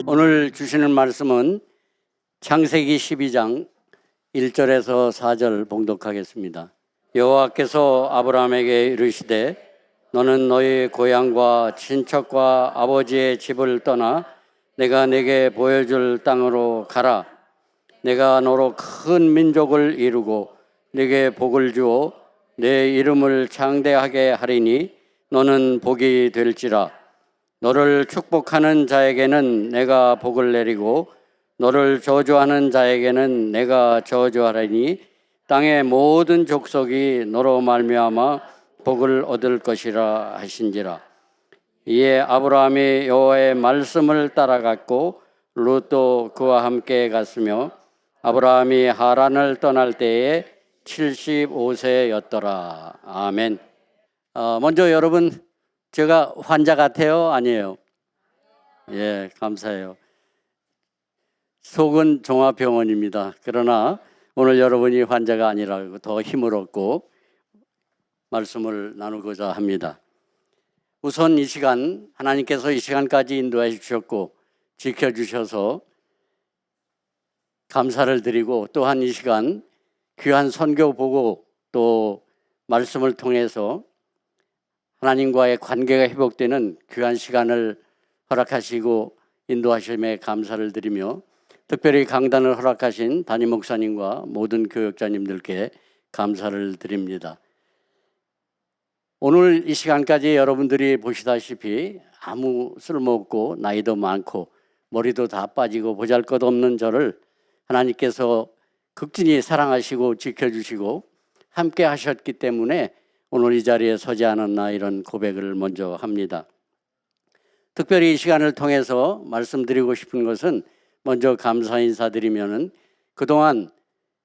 오늘 주시는 말씀은 창세기 12장 1절에서 4절 봉독하겠습니다. 여호와께서 아브라함에게 이르시되 너는 너희 고향과 친척과 아버지의 집을 떠나 내가 네게 보여줄 땅으로 가라. 내가 너로 큰 민족을 이루고 네게 복을 주어 내 이름을 창대하게 하리니 너는 복이 될지라. 너를 축복하는 자에게는 내가 복을 내리고 너를 저주하는 자에게는 내가 저주하리니 땅의 모든 족속이 너로 말미암아 복을 얻을 것이라 하신지라. 이에 아브라함이 여호와의 말씀을 따라갔고 롯도 그와 함께 갔으며 아브라함이 하란을 떠날 때에 75세였더라. 아멘. 먼저 여러분, 제가 환자 같아요? 아니에요? 예, 감사해요. 속은 종합병원입니다. 그러나 오늘 여러분이 환자가 아니라고 더 힘을 얻고 말씀을 나누고자 합니다. 우선 이 시간, 하나님께서 이 시간까지 인도해 주셨고 지켜주셔서 감사를 드리고, 또한 이 시간 귀한 선교 보고 또 말씀을 통해서 하나님과의 관계가 회복되는 귀한 시간을 허락하시고 인도하심에 감사를 드리며, 특별히 강단을 허락하신 담임 목사님과 모든 교역자님들께 감사를 드립니다. 오늘 이 시간까지 여러분들이 보시다시피 아무 쓸모없고 나이도 많고 머리도 다 빠지고 보잘것없는 저를 하나님께서 극진히 사랑하시고 지켜주시고 함께 하셨기 때문에 오늘 이 자리에 서지 않았나, 이런 고백을 먼저 합니다. 특별히 이 시간을 통해서 말씀드리고 싶은 것은, 먼저 감사 인사드리면은 그동안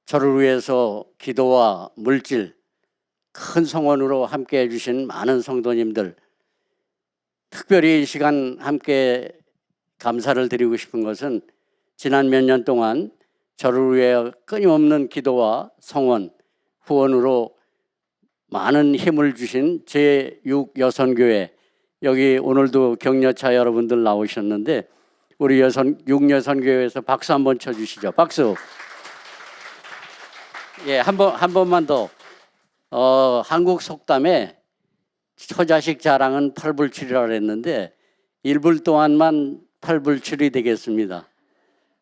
저를 위해서 기도와 물질, 큰 성원으로 함께 해주신 많은 성도님들, 특별히 이 시간 함께 감사를 드리고 싶은 것은 지난 몇 년 동안 저를 위해 끊임없는 기도와 성원, 후원으로 많은 힘을 주신 제6여선교회, 여기 오늘도 격려차 여러분들 나오셨는데 우리 6여선교회에서 박수 한번 쳐주시죠. 박수. 예, 한 번만 더. 한국 속담에 처자식 자랑은 팔불출이라고 했는데 1불 동안만 팔불출이 되겠습니다.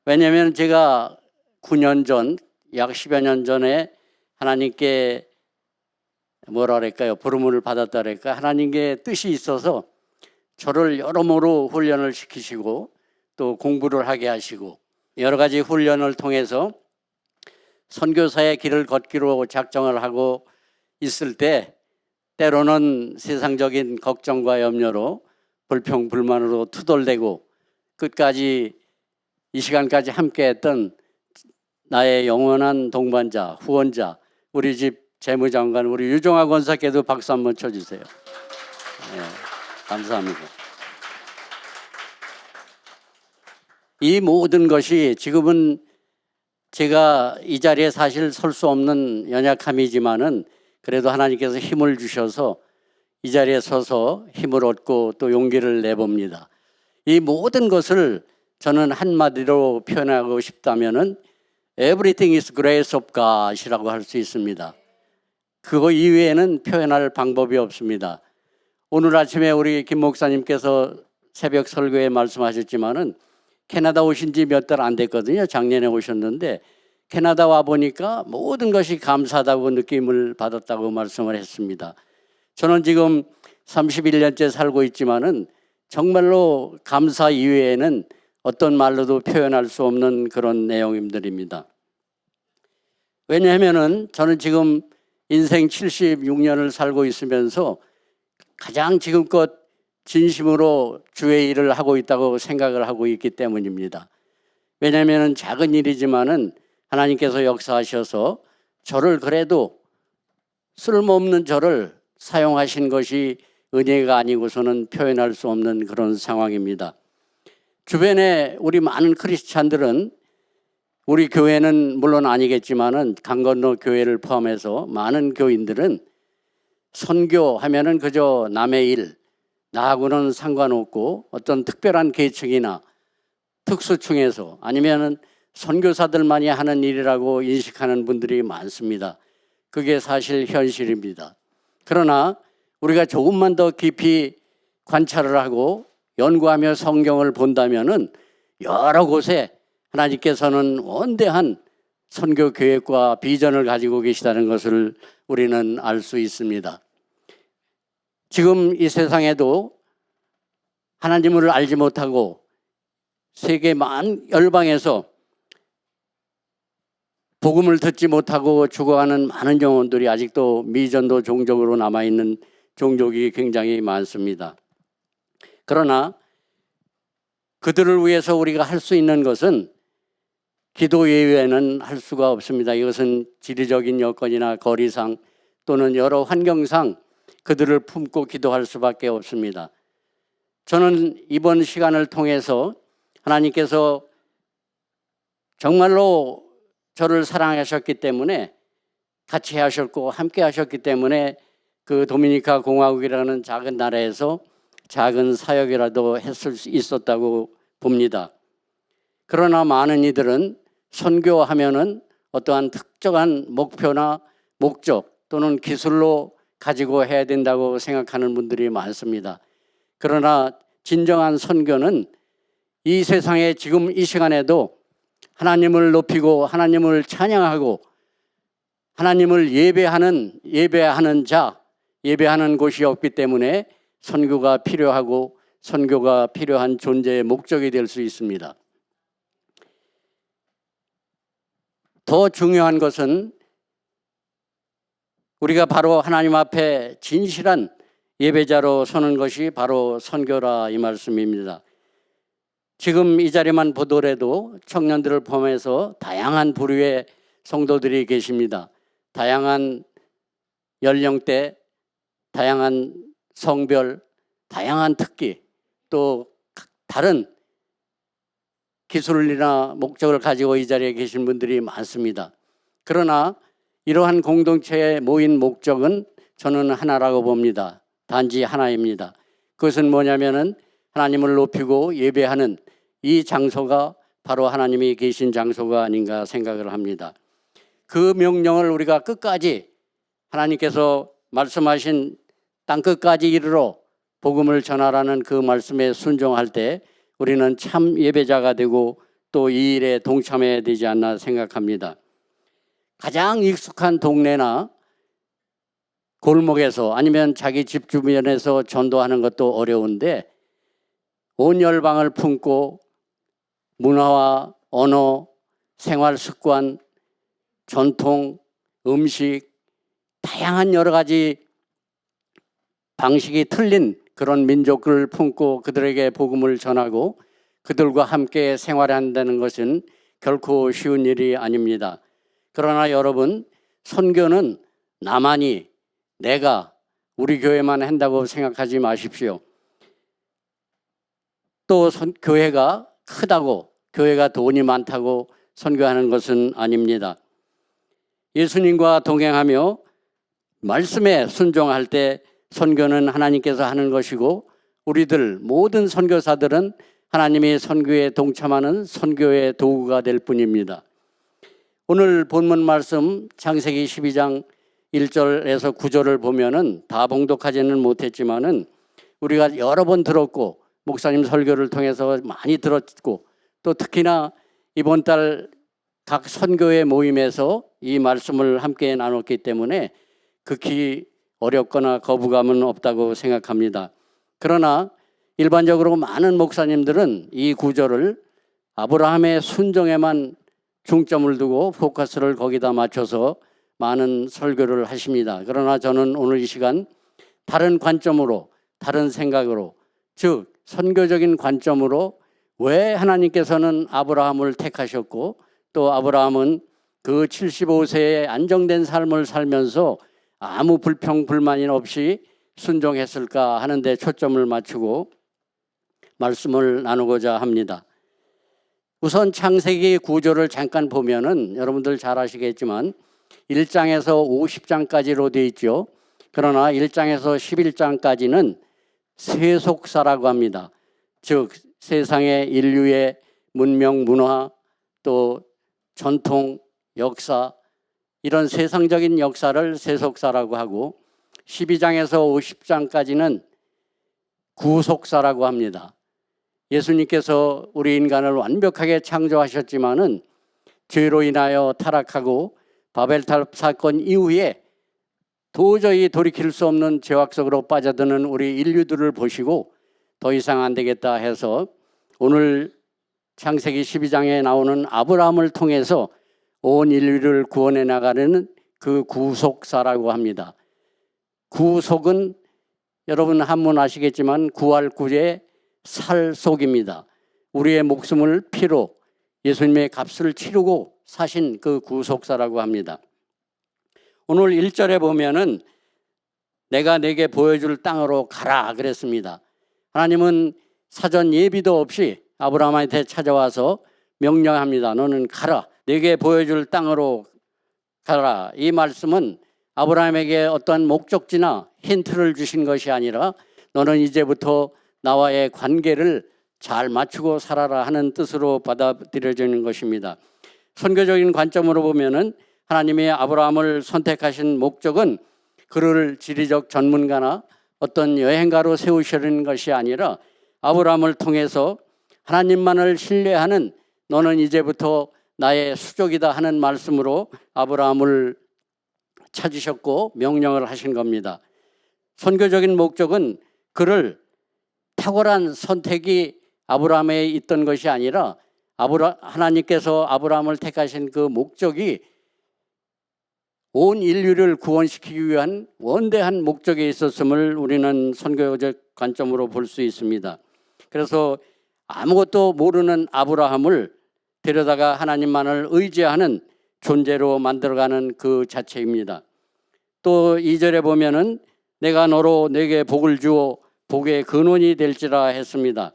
왜냐하면 제가 9년 전, 약 10여 년 전에 하나님께 뭐라 그럴까요? 부름을 받았다 그럴까요? 하나님께 뜻이 있어서 저를 여러모로 훈련을 시키시고 또 공부를 하게 하시고 여러 가지 훈련을 통해서 선교사의 길을 걷기로 작정을 하고 있을 때, 때로는 세상적인 걱정과 염려로 불평 불만으로 투덜대고 끝까지 이 시간까지 함께했던 나의 영원한 동반자, 후원자, 우리 집 재무장관 우리 유종학 원사께도 박수 한번 쳐주세요. 네, 감사합니다. 이 모든 것이 지금은 제가 이 자리에 사실 설 수 없는 연약함이지만은 그래도 하나님께서 힘을 주셔서 이 자리에 서서 힘을 얻고 또 용기를 내봅니다. 이 모든 것을 저는 한마디로 표현하고 싶다면은 Everything is grace of God이라고 할 수 있습니다. 그거 이외에는 표현할 방법이 없습니다. 오늘 아침에 우리 김 목사님께서 새벽 설교에 말씀하셨지만은 캐나다 오신 지 몇 달 안 됐거든요. 작년에 오셨는데 캐나다 와 보니까 모든 것이 감사하다고 느낌을 받았다고 말씀을 했습니다. 저는 지금 31년째 살고 있지만은 정말로 감사 이외에는 어떤 말로도 표현할 수 없는 그런 내용들입니다. 왜냐하면은 저는 지금 인생 76년을 살고 있으면서 가장 지금껏 진심으로 주의 일을 하고 있다고 생각을 하고 있기 때문입니다. 왜냐하면 작은 일이지만은 하나님께서 역사하셔서 저를, 그래도 쓸모없는 저를 사용하신 것이 은혜가 아니고서는 표현할 수 없는 그런 상황입니다. 주변에 우리 많은 크리스찬들은, 우리 교회는 물론 아니겠지만은 강 건너 교회를 포함해서 많은 교인들은 선교하면은 그저 남의 일, 나하고는 상관없고 어떤 특별한 계층이나 특수층에서 아니면은 선교사들만이 하는 일이라고 인식하는 분들이 많습니다. 그게 사실 현실입니다. 그러나 우리가 조금만 더 깊이 관찰을 하고 연구하며 성경을 본다면은 여러 곳에 하나님께서는 원대한 선교 계획과 비전을 가지고 계시다는 것을 우리는 알 수 있습니다. 지금 이 세상에도 하나님을 알지 못하고 세계 만 열방에서 복음을 듣지 못하고 죽어가는 많은 영혼들이 아직도 미전도 종족으로 남아있는 종족이 굉장히 많습니다. 그러나 그들을 위해서 우리가 할 수 있는 것은 기도 외에는 할 수가 없습니다. 이것은 지리적인 여건이나 거리상 또는 여러 환경상 그들을 품고 기도할 수밖에 없습니다. 저는 이번 시간을 통해서 하나님께서 정말로 저를 사랑하셨기 때문에 같이 하셨고 함께 하셨기 때문에 그 도미니카 공화국이라는 작은 나라에서 작은 사역이라도 했을 수 있었다고 봅니다. 그러나 많은 이들은 선교하면은 어떠한 특정한 목표나 목적 또는 기술로 가지고 해야 된다고 생각하는 분들이 많습니다. 그러나 진정한 선교는 이 세상에 지금 이 시간에도 하나님을 높이고 하나님을 찬양하고 하나님을 예배하는 자, 예배하는 곳이 없기 때문에 선교가 필요하고 선교가 필요한 존재의 목적이 될 수 있습니다. 더 중요한 것은 우리가 바로 하나님 앞에 진실한 예배자로 서는 것이 바로 선교라 이 말씀입니다. 지금 이 자리만 보더라도 청년들을 포함해서 다양한 부류의 성도들이 계십니다. 다양한 연령대, 다양한 성별, 다양한 특기, 또 다른 기술이나 목적을 가지고 이 자리에 계신 분들이 많습니다. 그러나 이러한 공동체에 모인 목적은 저는 하나라고 봅니다. 단지 하나입니다. 그것은 뭐냐면은 하나님을 높이고 예배하는 이 장소가 바로 하나님이 계신 장소가 아닌가 생각을 합니다. 그 명령을 우리가 끝까지 하나님께서 말씀하신 땅 끝까지 이르러 복음을 전하라는 그 말씀에 순종할 때 우리는 참 예배자가 되고 또 이 일에 동참해야 되지 않나 생각합니다. 가장 익숙한 동네나 골목에서 아니면 자기 집 주변에서 전도하는 것도 어려운데 온 열방을 품고 문화와 언어, 생활 습관, 전통, 음식, 다양한 여러 가지 방식이 틀린 그런 민족을 품고 그들에게 복음을 전하고 그들과 함께 생활한다는 것은 결코 쉬운 일이 아닙니다. 그러나 여러분, 선교는 나만이, 내가, 우리 교회만 한다고 생각하지 마십시오. 또 교회가 크다고, 교회가 돈이 많다고 선교하는 것은 아닙니다. 예수님과 동행하며 말씀에 순종할 때 선교는 하나님께서 하는 것이고 우리들 모든 선교사들은 하나님이 선교에 동참하는 선교의 도구가 될 뿐입니다. 오늘 본문 말씀 창세기 12장 1절에서 9절을 보면은 다 봉독하지는 못했지만은 우리가 여러 번 들었고 목사님 설교를 통해서 많이 들었고 또 특히나 이번 달 각 선교회 모임에서 이 말씀을 함께 나눴기 때문에 극히 어렵거나 거부감은 없다고 생각합니다. 그러나 일반적으로 많은 목사님들은 이 구절을 아브라함의 순종에만 중점을 두고 포커스를 거기다 맞춰서 많은 설교를 하십니다. 그러나 저는 오늘 이 시간 다른 관점으로, 다른 생각으로, 즉 선교적인 관점으로 왜 하나님께서는 아브라함을 택하셨고 또 아브라함은 그 75세에 안정된 삶을 살면서 아무 불평 불만이 없이 순종했을까 하는 데 초점을 맞추고 말씀을 나누고자 합니다. 우선 창세기 구조를 잠깐 보면은 여러분들 잘 아시겠지만 1장에서 50장까지로 되어 있죠. 그러나 1장에서 11장까지는 세속사라고 합니다. 즉 세상의 인류의 문명, 문화, 또 전통, 역사, 이런 세상적인 역사를 세속사라고 하고 12장에서 50장까지는 구속사라고 합니다. 예수님께서 우리 인간을 완벽하게 창조하셨지만은 죄로 인하여 타락하고 바벨탑 사건 이후에 도저히 돌이킬 수 없는 죄악 속으로 빠져드는 우리 인류들을 보시고 더 이상 안 되겠다 해서 오늘 창세기 12장에 나오는 아브라함을 통해서 온 인류를 구원해 나가는 그 구속사라고 합니다. 구속은 여러분 한문 아시겠지만 구할 구의 살속입니다. 우리의 목숨을 피로 예수님의 값을 치르고 사신 그 구속사라고 합니다. 오늘 1절에 보면은 내가 내게 보여줄 땅으로 가라 그랬습니다. 하나님은 사전 예비도 없이 아브라함한테 찾아와서 명령합니다. 너는 가라. 내게 보여줄 땅으로 가라. 이 말씀은 아브라함에게 어떠한 목적지나 힌트를 주신 것이 아니라 너는 이제부터 나와의 관계를 잘 맞추고 살아라 하는 뜻으로 받아들여지는 것입니다. 선교적인 관점으로 보면은 하나님이 아브라함을 선택하신 목적은 그를 지리적 전문가나 어떤 여행가로 세우시는 것이 아니라 아브라함을 통해서 하나님만을 신뢰하는 너는 이제부터 나의 수족이다 하는 말씀으로 아브라함을 찾으셨고 명령을 하신 겁니다. 선교적인 목적은 그를 탁월한 선택이 아브라함에 있던 것이 아니라 하나님께서 아브라함을 택하신 그 목적이 온 인류를 구원시키기 위한 원대한 목적에 있었음을 우리는 선교적 관점으로 볼 수 있습니다. 그래서 아무것도 모르는 아브라함을 데려다가 하나님만을 의지하는 존재로 만들어가는 그 자체입니다. 또 2절에 보면은 내가 너로 내게 복을 주어 복의 근원이 될지라 했습니다.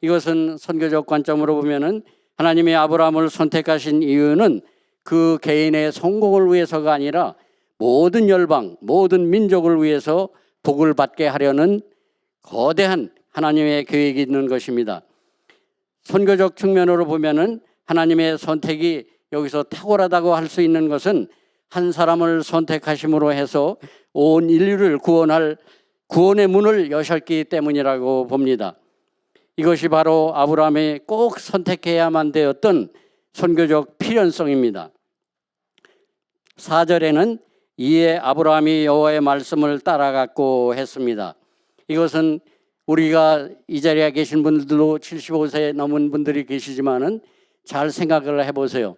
이것은 선교적 관점으로 보면은 하나님이 아브라함을 선택하신 이유는 그 개인의 성공을 위해서가 아니라 모든 열방, 모든 민족을 위해서 복을 받게 하려는 거대한 하나님의 계획이 있는 것입니다. 선교적 측면으로 보면은 하나님의 선택이 여기서 탁월하다고 할 수 있는 것은 한 사람을 선택하심으로 해서 온 인류를 구원할 구원의 문을 여셨기 때문이라고 봅니다. 이것이 바로 아브라함이 꼭 선택해야만 되었던 선교적 필연성입니다. 4절에는 이에 아브라함이 여호와의 말씀을 따라갔고 했습니다. 이것은 우리가 이 자리에 계신 분들도 75세 넘은 분들이 계시지만은 잘 생각을 해보세요.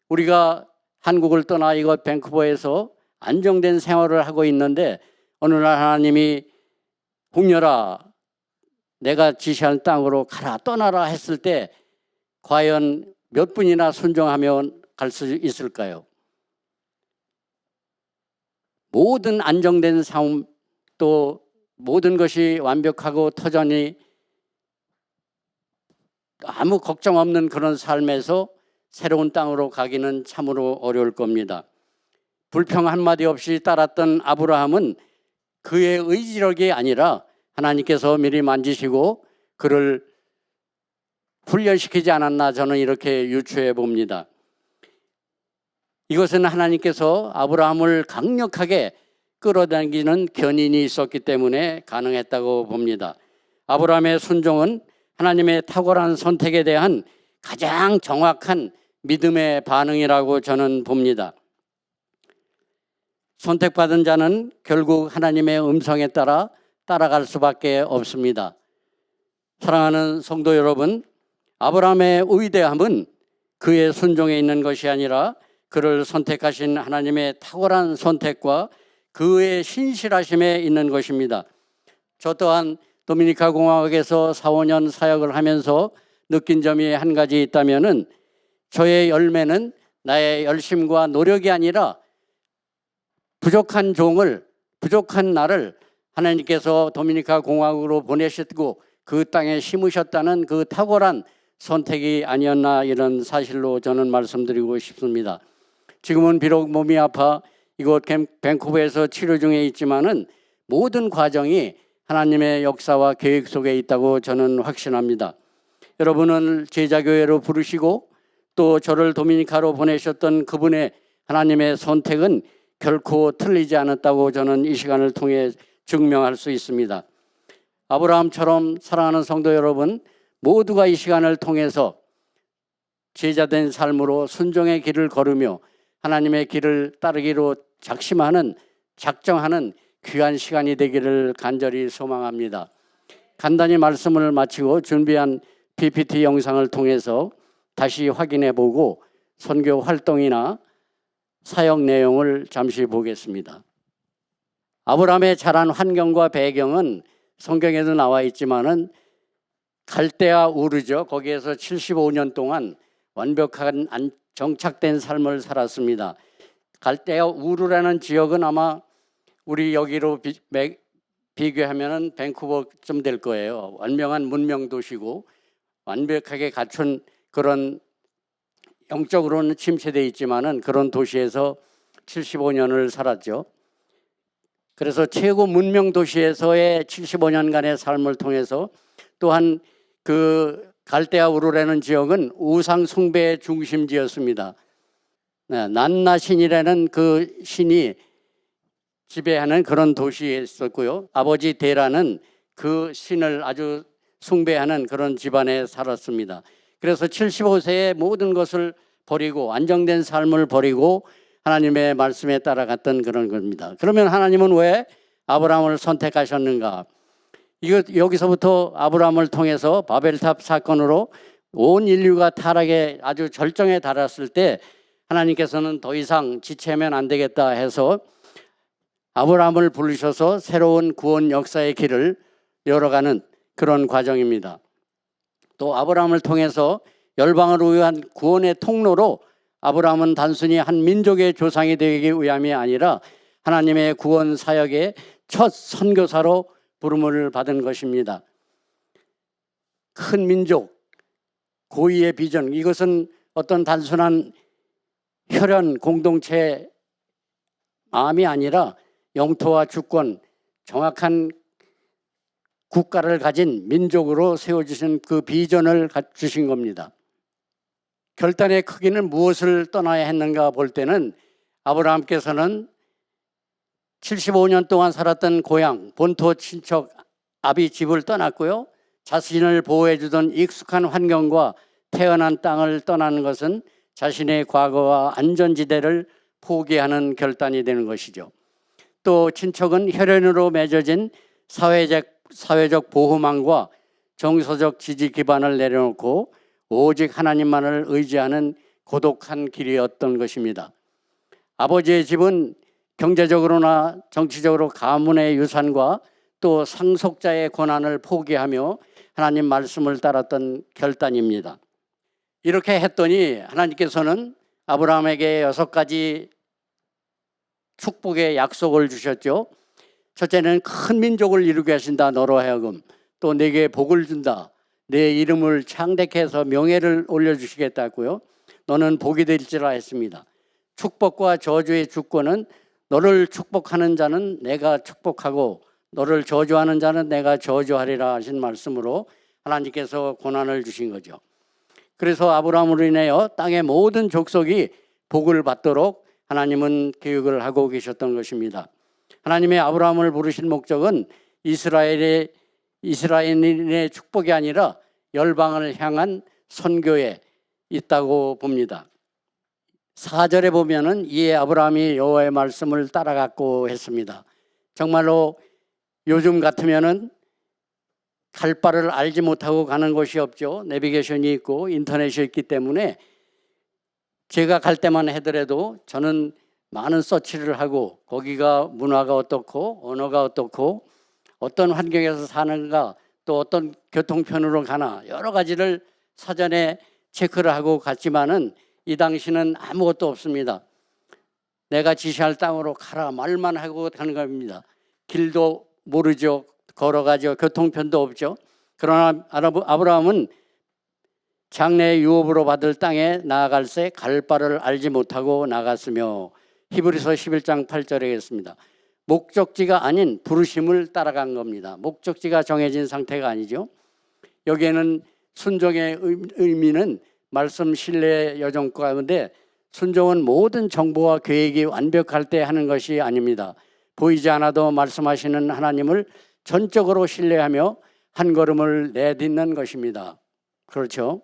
우리가 한국을 떠나 이곳 밴쿠버에서 안정된 생활을 하고 있는데 어느 날 하나님이 홍렬아 내가 지시한 땅으로 가라 떠나라 했을 때 과연 몇 분이나 순종하면 갈 수 있을까요? 모든 안정된 삶 또 모든 것이 완벽하고 터전히 아무 걱정 없는 그런 삶에서 새로운 땅으로 가기는 참으로 어려울 겁니다. 불평 한마디 없이 따랐던 아브라함은 그의 의지력이 아니라 하나님께서 미리 만지시고 그를 훈련시키지 않았나 저는 이렇게 유추해 봅니다. 이것은 하나님께서 아브라함을 강력하게 끌어당기는 견인이 있었기 때문에 가능했다고 봅니다. 아브라함의 순종은 하나님의 탁월한 선택에 대한 가장 정확한 믿음의 반응이라고 저는 봅니다. 선택받은 자는 결국 하나님의 음성에 따라갈 수밖에 없습니다. 사랑하는 성도 여러분, 아브라함의 위대함은 그의 순종에 있는 것이 아니라 그를 선택하신 하나님의 탁월한 선택과 그의 신실하심에 있는 것입니다. 저 또한 도미니카 공화국에서 4, 5년 사역을 하면서 느낀 점이 한 가지 있다면은 저의 열매는 나의 열심과 노력이 아니라 부족한 종을, 부족한 나를 하나님께서 도미니카 공화국으로 보내셨고 그 땅에 심으셨다는 그 탁월한 선택이 아니었나 이런 사실로 저는 말씀드리고 싶습니다. 지금은 비록 몸이 아파 이곳 밴쿠버에서 치료 중에 있지만은 모든 과정이 하나님의 역사와 계획 속에 있다고 저는 확신합니다. 여러분을 제자교회로 부르시고 또 저를 도미니카로 보내셨던 그분의 하나님의 선택은 결코 틀리지 않았다고 저는 이 시간을 통해 증명할 수 있습니다. 아브라함처럼 사랑하는 성도 여러분, 모두가 이 시간을 통해서 제자된 삶으로 순종의 길을 걸으며 하나님의 길을 따르기로 작정하는 귀한 시간이 되기를 간절히 소망합니다. 간단히 말씀을 마치고 준비한 PPT 영상을 통해서 다시 확인해 보고 선교 활동이나 사역 내용을 잠시 보겠습니다. 아브라함의 자란 환경과 배경은 성경에도 나와 있지만은 갈대아 우르죠. 거기에서 75년 동안 완벽한 정착된 삶을 살았습니다. 갈대아 우르라는 지역은 아마 우리 여기로 비교하면은 밴쿠버쯤 될 거예요. 완벽한 문명 도시고 완벽하게 갖춘 그런 영적으로는 침체되어 있지만은 그런 도시에서 75년을 살았죠. 그래서 최고 문명 도시에서의 75년간의 삶을 통해서 또한 그 갈대아 우르라는 지역은 우상 숭배의 중심지였습니다. 난나신이라는 그 신이 지배하는 그런 도시에 있었고요. 아버지 데라는 그 신을 아주 숭배하는 그런 집안에 살았습니다. 그래서 75세에 모든 것을 버리고 안정된 삶을 버리고 하나님의 말씀에 따라갔던 그런 겁니다. 그러면 하나님은 왜 아브라함을 선택하셨는가? 여기서부터 아브라함을 통해서 바벨탑 사건으로 온 인류가 타락에 아주 절정에 달했을 때 하나님께서는 더 이상 지체하면 안 되겠다 해서 아브라함을 부르셔서 새로운 구원 역사의 길을 열어가는 그런 과정입니다. 또 아브라함을 통해서 열방을 위한 구원의 통로로 아브라함은 단순히 한 민족의 조상이 되기 위함이 아니라 하나님의 구원 사역의 첫 선교사로 부름을 받은 것입니다. 큰 민족, 고유의 비전, 이것은 어떤 단순한 혈연 공동체 마음이 아니라 영토와 주권, 정확한 국가를 가진 민족으로 세워주신 그 비전을 주신 겁니다. 결단의 크기는 무엇을 떠나야 했는가 볼 때는 아브라함께서는 75년 동안 살았던 고향, 본토 친척 아비 집을 떠났고요. 자신을 보호해 주던 익숙한 환경과 태어난 땅을 떠나는 것은 자신의 과거와 안전지대를 포기하는 결단이 되는 것이죠. 또 친척은 혈연으로 맺어진 사회적 보호망과 정서적 지지 기반을 내려놓고 오직 하나님만을 의지하는 고독한 길이었던 것입니다. 아버지의 집은 경제적으로나 정치적으로 가문의 유산과 또 상속자의 권한을 포기하며 하나님 말씀을 따랐던 결단입니다. 이렇게 했더니 하나님께서는 아브라함에게 6가지 축복의 약속을 주셨죠. 첫째는 큰 민족을 이루게 하신다. 너로 하여금 또 내게 복을 준다. 내 이름을 창대케 해서 명예를 올려주시겠다 했고요. 너는 복이 될지라 했습니다. 축복과 저주의 주권은 너를 축복하는 자는 내가 축복하고 너를 저주하는 자는 내가 저주하리라 하신 말씀으로 하나님께서 고난을 주신 거죠. 그래서 아브라함으로 인하여 땅의 모든 족속이 복을 받도록 하나님은 계획을 하고 계셨던 것입니다. 하나님의 아브라함을 부르신 목적은 이스라엘인의 축복이 아니라 열방을 향한 선교에 있다고 봅니다. 4절에 보면은 이에 아브라함이 여호와의 말씀을 따라갔고 했습니다. 정말로 요즘 같으면은 갈 바를 알지 못하고 가는 곳이 없죠. 내비게이션이 있고 인터넷이 있기 때문에 제가 갈 때만 하더라도 저는 많은 서치를 하고 거기가 문화가 어떻고 언어가 어떻고 어떤 환경에서 사는가 또 어떤 교통편으로 가나 여러 가지를 사전에 체크를 하고 갔지만은 이 당시는 아무것도 없습니다. 내가 지시할 땅으로 가라 말만 하고 가는 겁니다. 길도 모르죠. 걸어가죠. 교통편도 없죠. 그러나 아브라함은 장래의 유업으로 받을 땅에 나아갈새 갈 바를 알지 못하고 나갔으며 히브리서 11장 8절에 있습니다. 목적지가 아닌 부르심을 따라간 겁니다. 목적지가 정해진 상태가 아니죠. 여기에는 순종의 의미는 말씀 신뢰 여정 가운데 순종은 모든 정보와 계획이 완벽할 때 하는 것이 아닙니다. 보이지 않아도 말씀하시는 하나님을 전적으로 신뢰하며 한 걸음을 내딛는 것입니다. 그렇죠?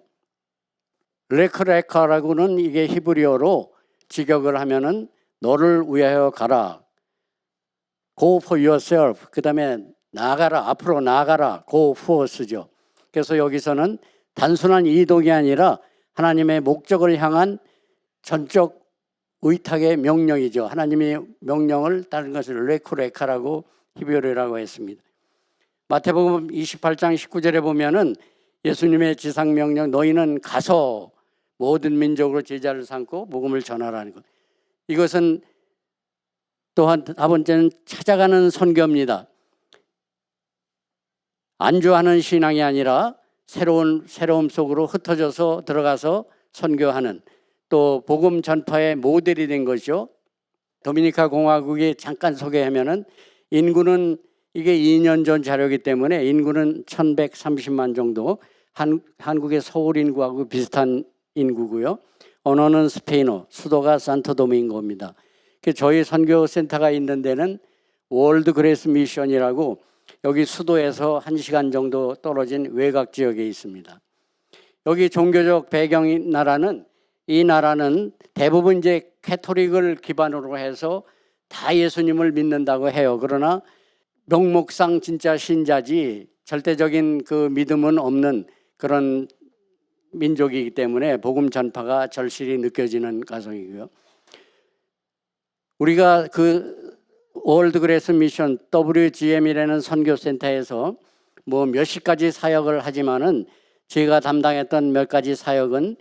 레크레카라고는 이게 히브리어로 직역을 하면은 너를 위하여 가라. Go for yourself. 그 다음에 나아가라. 앞으로 나아가라. Go forward죠. 그래서 여기서는 단순한 이동이 아니라 하나님의 목적을 향한 전적 의탁의 명령이죠. 하나님의 명령을 따른 것을 레쿠레카라고 히브리어라고 했습니다. 마태복음 28장 19절에 보면은 예수님의 지상명령 너희는 가서 모든 민족으로 제자를 삼고 복음을 전하라는 것. 이것은 또한 다 번째는 찾아가는 선교입니다. 안주하는 신앙이 아니라 새로움 속으로 흩어져서 들어가서 선교하는 또 복음 전파의 모델이 된 것이죠. 도미니카 공화국이 잠깐 소개하면은 인구는 이게 2년 전 자료이기 때문에 인구는 1130만 정도, 한국의 서울 인구하고 비슷한 인구고요. 언어는 스페인어, 수도가 산토도밍고입니다. 저희 선교센터가 있는 데는 월드 그레이스 미션이라고 여기 수도에서 1시간 정도 떨어진 외곽 지역에 있습니다. 여기 종교적 배경인 나라는 이 나라는 대부분 이제 캐토릭을 기반으로 해서 다 예수님을 믿는다고 해요. 그러나 명목상 진짜 신자지 절대적인 그 믿음은 없는 그런 민족이기 때문에 복음 전파가 절실히 느껴지는 가정이고요. 우리가 그 월드 그레이스 미션 WGM이라는 선교센터에서 뭐 몇십 가지 사역을 하지만은 제가 담당했던 몇 가지 사역은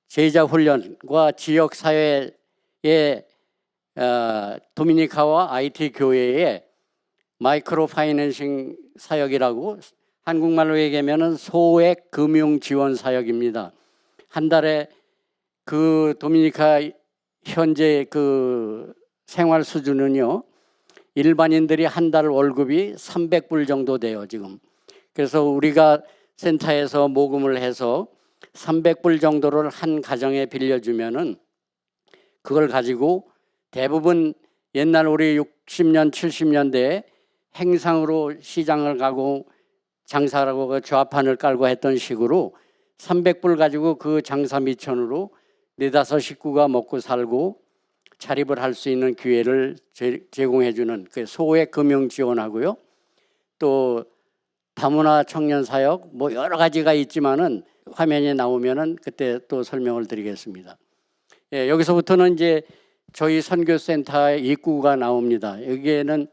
제자 훈련과 지역 사회의 도미니카와 IT 교회의 마이크로 파이낸싱 사역이라고 한국말로 얘기하면은 소액 금융 지원 사역입니다. 한 달에 그 도미니카 현재 그 생활 수준은요, 일반인들이 한 달 월급이 300불 정도 돼요, 지금. 그래서 우리가 센터에서 모금을 해서 300불 정도를 한 가정에 빌려주면은 그걸 가지고 대부분 옛날 우리 60년, 70년대에 행상으로 시장을 가고 장사를 하고 그 좌판을 깔고 했던 식으로 300불 가지고 그 장사 미천으로 4-5 식구가 먹고 살고 자립을 할 수 있는 기회를 제공해주는 그 소액 금융 지원하고요. 또 다문화 청년 사역 뭐 여러 가지가 있지만은 화면에 나오면은 그때 또 설명을 드리겠습니다. 예, 여기서부터는 이제 저희 선교센터의 입구가 나옵니다. 여기에는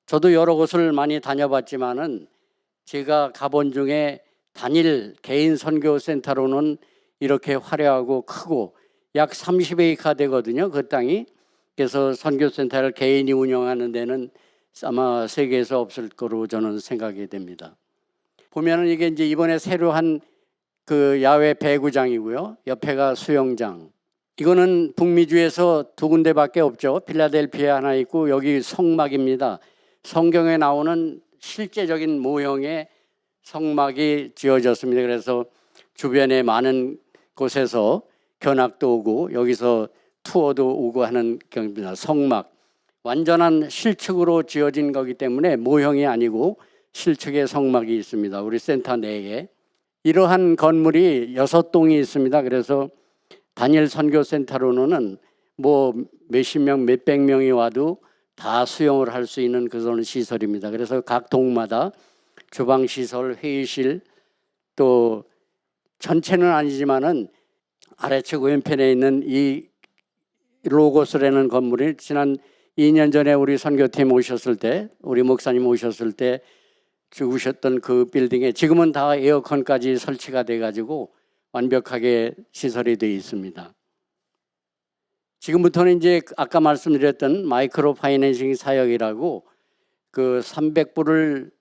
저도 여러 곳을 많이 다녀봤지만은 제가 가본 중에 단일 개인 선교센터로는 이렇게 화려하고 크고 약 30에이카 되거든요, 그 땅이. 그래서 선교센터를 개인이 운영하는 데는 아마 세계에서 없을 거로 저는 생각이 됩니다. 보면은 이게 이제 이번에 새로 한 그 야외 배구장이고요. 옆에가 수영장. 이거는 북미주에서 2군데밖에 없죠. 필라델피아 하나 있고 여기 성막입니다. 성경에 나오는 실제적인 모형의 성막이 지어졌습니다. 그래서 주변에 많은 곳에서 견학도 오고 여기서 투어도 오고 하는 경우입니다. 성막. 완전한 실측으로 지어진 거기 때문에 모형이 아니고 실측의 성막이 있습니다. 우리 센터 내에. 이러한 건물이 6동이 있습니다. 그래서 단일 선교센터로는 뭐 몇십 명, 몇백 명이 와도 다 수용을 할 수 있는 그런 시설입니다. 그래서 각 동마다 주방시설, 회의실, 또 전체는 아니지만은 아래측 왼편에 있는 이 로고스라는 건물이 지난 2년 전에 우리 선교팀 오셨을 때, 우리 목사님 오셨을 때 죽으셨던 그 빌딩에 지금은 다 에어컨까지 설치가 돼가지고 완벽하게 시설이 되어 있습니다. 지금부터는 이제 아까 말씀드렸던 마이크로 파이낸싱 사역이라고 그 300불을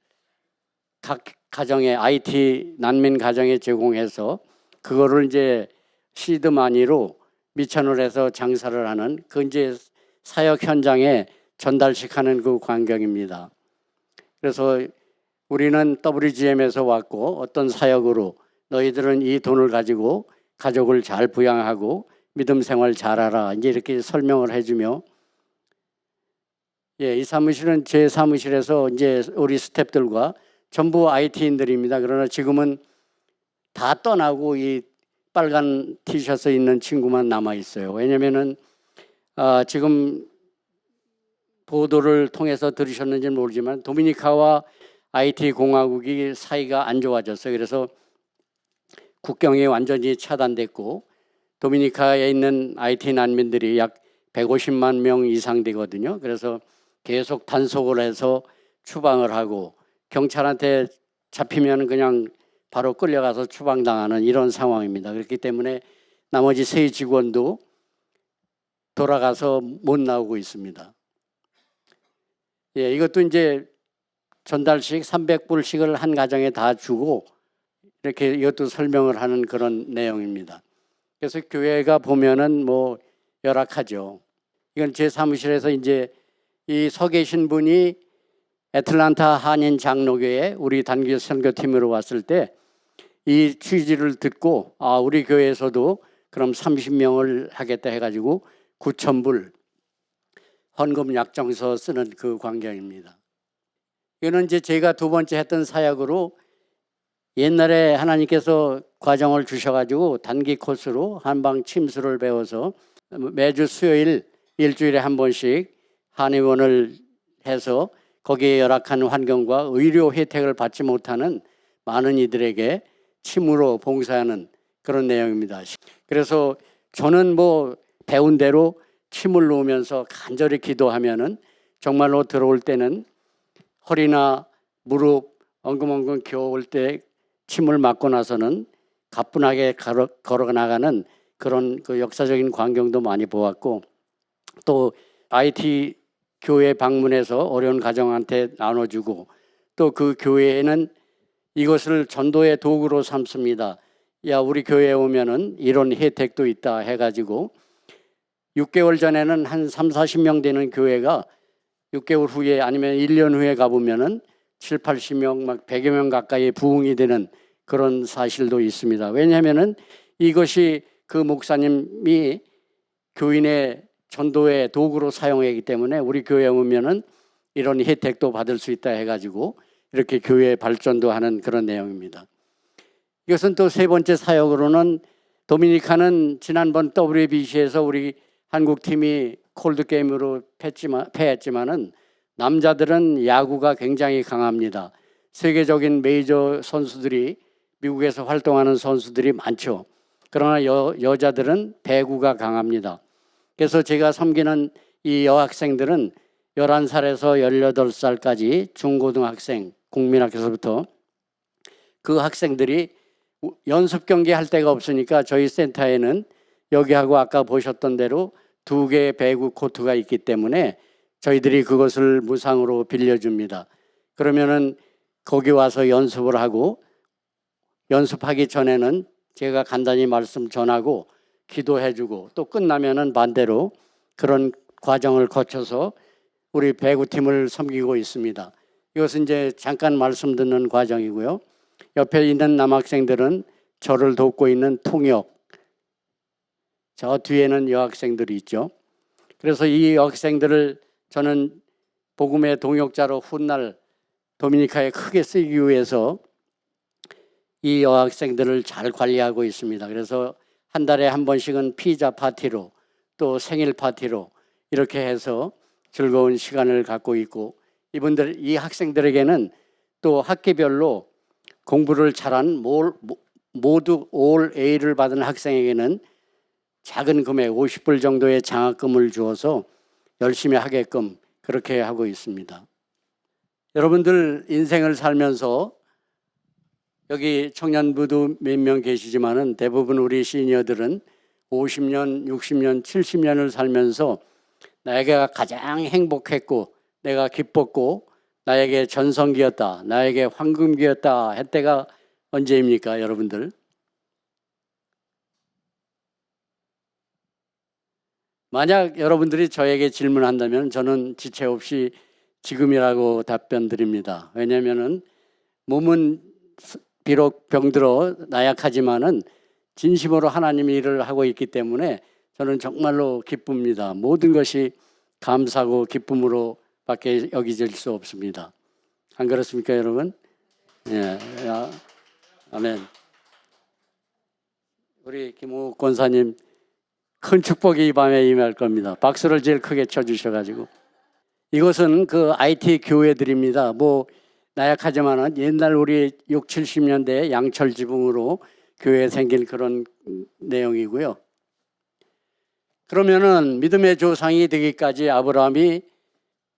각 가정에 IT 난민 가정에 제공해서 그거를 이제 시드 마니로 미천을 해서 장사를 하는 그 이제 사역 현장에 전달식 하는 그 광경입니다. 그래서 우리는 WGM에서 왔고 어떤 사역으로 너희들은 이 돈을 가지고 가족을 잘 부양하고 믿음 생활 잘하라 이제 이렇게 설명을 해주며 이 사무실은 제 사무실에서 이제 우리 스태프들과 전부 IT인들입니다. 그러나 지금은 다 떠나고 이 빨간 티셔츠 있는 친구만 남아 있어요. 왜냐면은 지금 보도를 통해서 들으셨는지 모르지만 도미니카와 IT 공화국이 사이가 안 좋아졌어요. 그래서 국경이 완전히 차단됐고 도미니카에 있는 IT 난민들이 약 150만 명 이상 되거든요. 그래서 계속 단속을 해서 추방을 하고 경찰한테 잡히면 그냥 바로 끌려가서 추방당하는 이런 상황입니다. 그렇기 때문에 나머지 세 직원도 돌아가서 못 나오고 있습니다. 이것도 이제 전달씩 300불씩을 한 가정에 다 주고 이렇게 이것도 설명을 하는 그런 내용입니다. 그래서 교회가 보면은 뭐 열악하죠. 이건 제 사무실에서 이제 이 서 계신 분이 애틀란타 한인 장로교회 우리 단기 선교팀으로 왔을 때 이 취지를 듣고 우리 교회에서도 그럼 30명을 하겠다 해가지고 9,000불 헌금 약정서 쓰는 그 광경입니다. 이거는 이제 제가 두 번째 했던 사역으로 옛날에 하나님께서 과정을 주셔가지고 단기 코스로 한방 침수를 배워서 매주 수요일 일주일에 한 번씩 한의원을 해서 거기에 열악한 환경과 의료 혜택을 받지 못하는 많은 이들에게 침으로 봉사하는 그런 내용입니다. 그래서 저는 뭐 배운 대로 침을 놓으면서 간절히 기도하면은 정말로 들어올 때는 허리나 무릎 엉금엉금 겨울 때 침을 맞고 나서는 가뿐하게 걸어 나가는 그런 그 역사적인 광경도 많이 보았고 또 IT 교회 방문해서 어려운 가정한테 나눠주고 또 그 교회에는 이것을 전도의 도구로 삼습니다. 야 우리 교회에 오면은 이런 혜택도 있다 해가지고 6개월 전에는 한 30-40명 되는 교회가 6개월 후에 아니면 1년 후에 가보면은 70-80명 막 100여 명 가까이 부흥이 되는 그런 사실도 있습니다. 왜냐하면은 이것이 그 목사님이 교인의 전도의 도구로 사용하기 때문에 우리 교회에 오면은 이런 혜택도 받을 수 있다 해가지고 이렇게 교회 발전도 하는 그런 내용입니다. 이것은 또 세 번째 사역으로는 도미니카는 지난번 WBC에서 우리 한국팀이 콜드게임으로 패했지만은 남자들은 야구가 굉장히 강합니다. 세계적인 메이저 선수들이 미국에서 활동하는 선수들이 많죠. 그러나 여자들은 배구가 강합니다. 그래서 제가 섬기는 이 여학생들은 11살에서 18살까지 중고등학생, 국민학교에서부터 그 학생들이 연습 경기 할 데가 없으니까 저희 센터에는 여기하고 아까 보셨던 대로 2개의 배구 코트가 있기 때문에 저희들이 그것을 무상으로 빌려줍니다. 그러면은 거기 와서 연습을 하고 연습하기 전에는 제가 간단히 말씀 전하고 기도해주고 또 끝나면은 반대로 그런 과정을 거쳐서 우리 배구팀을 섬기고 있습니다. 이것은 이제 잠깐 말씀 듣는 과정이고요. 옆에 있는 남학생들은 저를 돕고 있는 통역, 저 뒤에는 여학생들이 있죠. 그래서 이 여학생들을 저는 복음의 동역자로 훗날 도미니카에 크게 쓰기 위해서 이 여학생들을 잘 관리하고 있습니다. 그래서 한 달에 한 번씩은 피자 파티로 또 생일 파티로 이렇게 해서 즐거운 시간을 갖고 있고 이 학생들에게는 또 학기별로 공부를 잘한 모두 올 A를 받은 학생에게는 작은 금액 50불 정도의 장학금을 주어서 열심히 하게끔 그렇게 하고 있습니다. 여러분들 인생을 살면서 여기 청년부도 몇 명 계시지만은 대부분 우리 시니어들은 50년, 60년, 70년을 살면서 나에게 가장 행복했고 내가 기뻤고 나에게 전성기였다, 나에게 황금기였다 할 때가 언제입니까, 여러분들? 만약 여러분들이 저에게 질문한다면 저는 지체 없이 지금이라고 답변 드립니다. 왜냐하면은 몸은 비록 병들어 나약하지만은 진심으로 하나님 일을 하고 있기 때문에 저는 정말로 기쁩니다. 모든 것이 감사하고 기쁨으로 밖에 여기질 수 없습니다. 안 그렇습니까, 여러분? 예, 아멘. 우리 김호 권사님 큰 축복이 이 밤에 임할 겁니다. 박수를 제일 크게 쳐주셔가지고. 이것은 그 IT 교회들입니다. 뭐 나약하지만은 옛날 우리 6, 70년대 양철 지붕으로 교회에 생긴 그런 내용이고요. 그러면은 믿음의 조상이 되기까지 아브라함이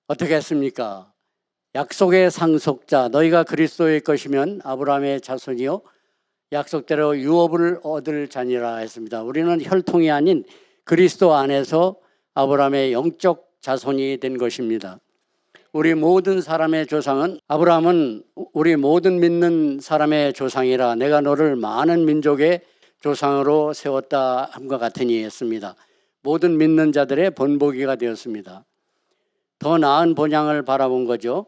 어떻게 했습니까? 약속의 상속자, 너희가 그리스도의 것이면 아브라함의 자손이요 약속대로 유업을 얻을 자니라 했습니다. 우리는 혈통이 아닌 그리스도 안에서 아브라함의 영적 자손이 된 것입니다. 우리 모든 사람의 조상은, 아브라함은 우리 모든 믿는 사람의 조상이라 내가 너를 많은 민족의 조상으로 세웠다 함과 같으니 했습니다. 모든 믿는 자들의 본보기가 되었습니다. 더 나은 본향을 바라본 거죠.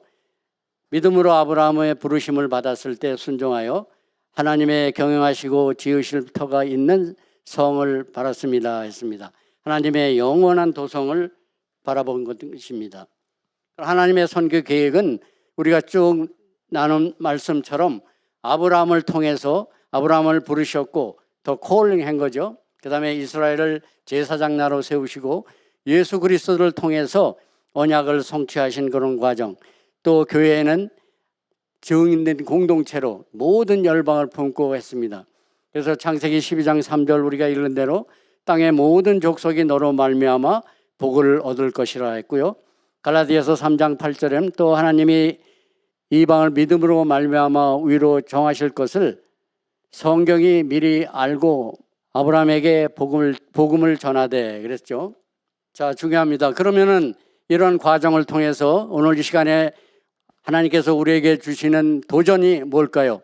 믿음으로 아브라함의 부르심을 받았을 때 순종하여 하나님의 경영하시고 지으실 터가 있는 성을 바랐습니다 했습니다. 하나님의 영원한 도성을 바라본 것입니다. 하나님의 선교 계획은 우리가 쭉 나눈 말씀처럼 아브라함을 통해서 아브라함을 부르셨고 더 콜링한 거죠. 그 다음에 이스라엘을 제사장 나라로 세우시고 예수 그리스도를 통해서 언약을 성취하신 그런 과정, 또 교회에는 증인된 공동체로 모든 열방을 품고 했습니다. 그래서 창세기 12장 3절 우리가 읽은 대로 땅의 모든 족속이 너로 말미암아 복을 얻을 것이라 했고요. 갈라디아서 3장 8절에는 또 하나님이 이방을 믿음으로 말미암아 위로 정하실 것을 성경이 미리 알고 아브라함에게 복음을 전하되 그랬죠. 자, 중요합니다. 그러면은 이런 과정을 통해서 오늘 이 시간에 하나님께서 우리에게 주시는 도전이 뭘까요?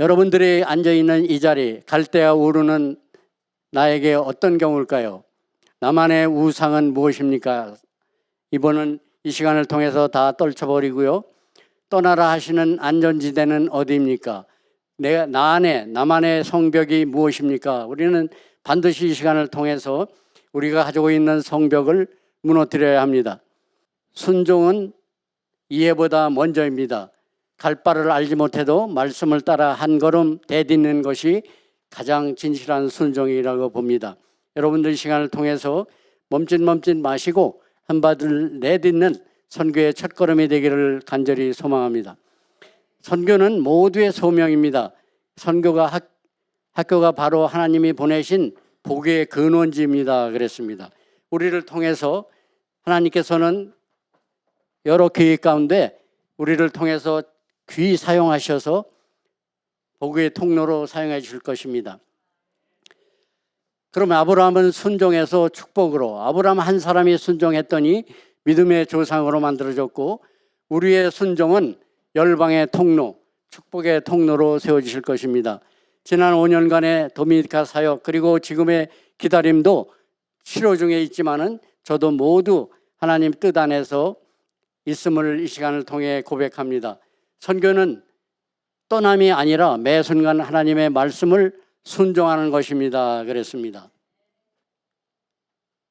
여러분들이 앉아있는 이 자리, 갈대아 우르는 나에게 어떤 경우일까요? 나만의 우상은 무엇입니까? 이번은 이 시간을 통해서 다 떨쳐버리고요. 떠나라 하시는 안전지대는 어디입니까? 나 안에 나만의 성벽이 무엇입니까? 우리는 반드시 이 시간을 통해서 우리가 가지고 있는 성벽을 무너뜨려야 합니다. 순종은 이해보다 먼저입니다. 갈 바를 알지 못해도 말씀을 따라 한 걸음 대딛는 것이 가장 진실한 순종이라고 봅니다. 여러분들 이 시간을 통해서 멈칫 마시고 한 발을 내딛는 선교의 첫걸음이 되기를 간절히 소망합니다. 선교는 모두의 소명입니다. 선교가 학교가 바로 하나님이 보내신 복의 근원지입니다. 그랬습니다. 우리를 통해서 하나님께서는 여러 계획 가운데 우리를 통해서 귀히 사용하셔서 복의 통로로 사용해 주실 것입니다. 그럼 아브라함은 순종해서 축복으로, 아브라함 한 사람이 순종했더니 믿음의 조상으로 만들어졌고 우리의 순종은 열방의 통로, 축복의 통로로 세워주실 것입니다. 지난 5년간의 도미니카 사역 그리고 지금의 기다림도 치료 중에 있지만은 저도 모두 하나님 뜻 안에서 있음을 이 시간을 통해 고백합니다. 선교는 떠남이 아니라 매 순간 하나님의 말씀을 순종하는 것입니다. 그랬습니다.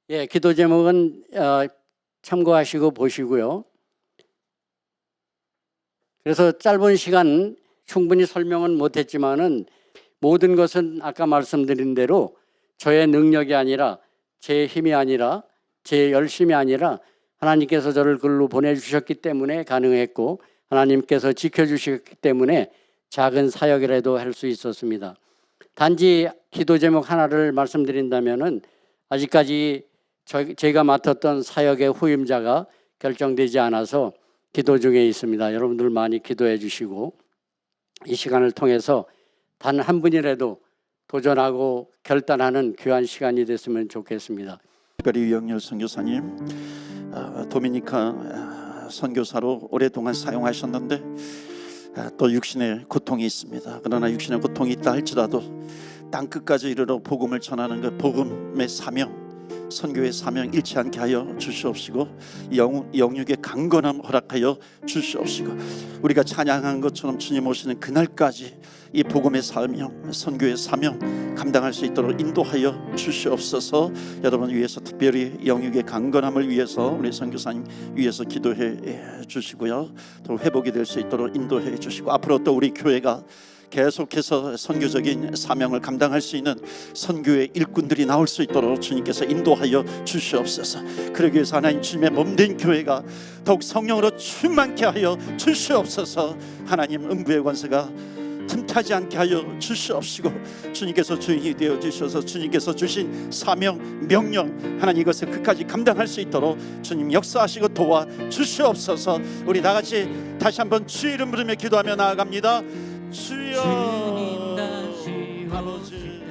예, 기도 제목은 참고하시고 보시고요. 그래서 짧은 시간 충분히 설명은 못했지만은 모든 것은 아까 말씀드린 대로 저의 능력이 아니라 제 힘이 아니라 제 열심이 아니라 하나님께서 저를 글로 보내주셨기 때문에 가능했고 하나님께서 지켜주셨기 때문에 작은 사역이라도 할 수 있었습니다. 단지 기도 제목 하나를 말씀드린다면은 아직까지 제가 맡았던 사역의 후임자가 결정되지 않아서 기도 중에 있습니다. 여러분들 많이 기도해 주시고 이 시간을 통해서 단 한 분이라도 도전하고 결단하는 귀한 시간이 됐으면 좋겠습니다. 특별히 유영렬 선교사님 도미니카 선교사로 오랫동안 사용하셨는데 또 육신의 고통이 있습니다. 그러나 육신의 고통이 있다 할지라도 땅끝까지 이르러 복음을 전하는 그 복음의 사명, 선교의 사명 잃지 않게 하여 주시옵시고 영육의 강건함 허락하여 주시옵시고 우리가 찬양한 것처럼 주님 오시는 그날까지 이 복음의 사명, 선교의 사명 감당할 수 있도록 인도하여 주시옵소서. 여러분 위해서 특별히 영육의 강건함을 위해서 우리 선교사님 위해서 기도해 주시고요. 또 회복이 될 수 있도록 인도해 주시고 앞으로 또 우리 교회가 계속해서 선교적인 사명을 감당할 수 있는 선교의 일꾼들이 나올 수 있도록 주님께서 인도하여 주시옵소서. 그러기 위해서 하나님 주님의 몸된 교회가 더욱 성령으로 충만케 하여 주시옵소서. 하나님 음부의 권세가 틈타지 않게 하여 주시옵시고 주님께서 주인이 되어 주셔서 주님께서 주신 사명 명령 하나님 이것을 끝까지 감당할 수 있도록 주님 역사하시고 도와 주시옵소서. 우리 다 같이 다시 한번 주의 이름 부르며 기도하며 나아갑니다. 주여 아버지